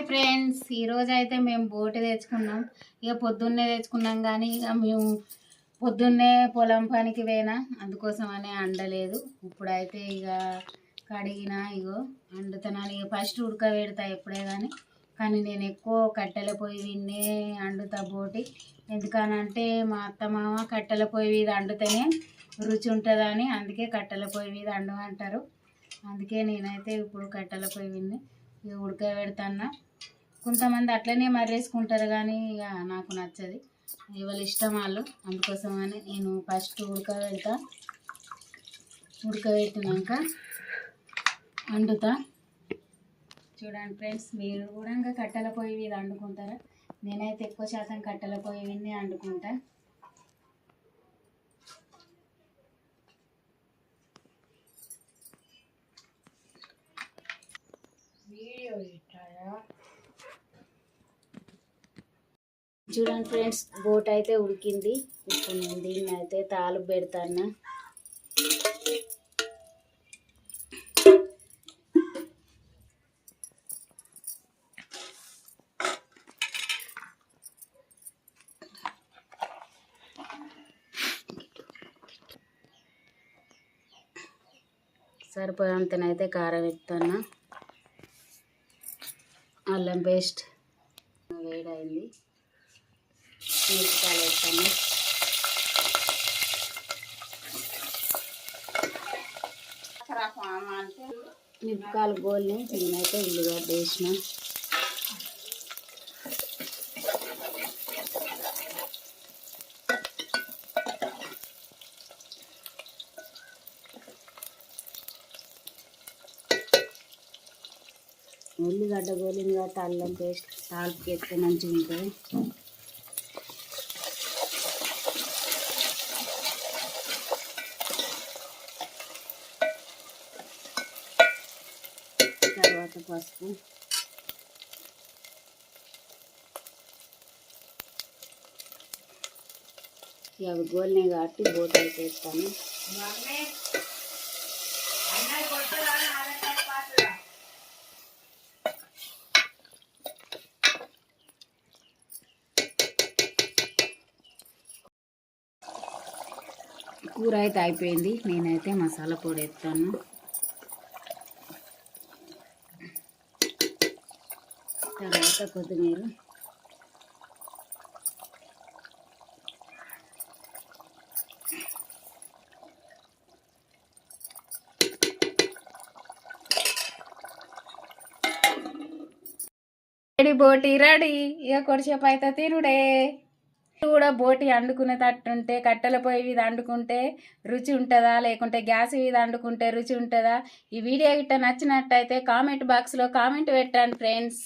Hi friends, ఈరోజు అయితే మేము బోట్ తెచ్చుకున్నాం. ఇక పొద్దున్నే తెచ్చుకున్నాం కానీ ఇక మేము పొద్దున్నే పొలం పనికి పోయినా, అందుకోసం అనే అండలేదు. ఇప్పుడైతే ఇక కడిగిన ఇగో అండుతున్నాను. ఇక ఫస్ట్ ఉడకబెడతా ఎప్పుడే కానీ నేను ఎక్కువ కట్టెల పొయ్యి విన్నే అండుతా బోటి. ఎందుకనంటే మా అత్త మామ కట్టెల పొయ్యి మీద అండుతేనే రుచి ఉంటుందని, అందుకే కట్టెల పొయ్యి మీద అండమంటారు. అందుకే నేనైతే ఇప్పుడు కట్టెల పొయ్యి విన్నే ఇక ఉడకబెడతాను. కొంతమంది అట్లనే మర్రేసుకుంటారు కానీ ఇక నాకు నచ్చది, ఇవాళ ఇష్టం వాళ్ళు. అందుకోసమని నేను ఫస్ట్ ఉడకబెట్టినాక వండుతా. చూడండి ఫ్రెండ్స్, మీరు కూడా ఇంకా కట్టెల పొయ్యి మీద వండుకుంటారా? నేనైతే ఎక్కువ శాతం కట్టెల పొయ్యి విన్నే వండుకుంటా. చూడండి ఫ్రెండ్స్, బోట్ అయితే ఉడికింది. ఇప్పుడు నేను దీన్ని అయితే తాలింపు పెడతాను. సరిపోయేంతనైతే కారం వేస్తాను. అల్లం పేస్ట్ వేడైంది, మిరపకాయలు వేస్తాను. మిరపకాయలు గోల్ని నేనైతే ఉల్లిగడ్డ వేసిన. ఉల్లిగడ్డ గోలిన కాబట్టి అల్లం పేస్ట్ తాలింపుకి ఎత్తే మంచిగా ఉంటుంది. తర్వాత పసుపు, అవి గోలినాయి కాబట్టి బోట్ అయితే వేస్తాను. కూర అయితే అయిపోయింది, నేనైతే మసాలా పొడి వేస్తాను. తర్వాత కొత్తిమీర, బోటి రెడీ. ఇక కొద్దిసేపు అయితే తిరుడే. కూడా బోటి వండుకునేటట్టుంటే కట్టెల పొయ్యి మీద వండుకుంటే రుచి ఉంటుందా, లేకుంటే గ్యాస్ మీద వండుకుంటే రుచి ఉంటుందా? ఈ వీడియో గిట్ట నచ్చినట్టయితే కామెంట్ బాక్స్లో కామెంట్ పెట్టండి ఫ్రెండ్స్.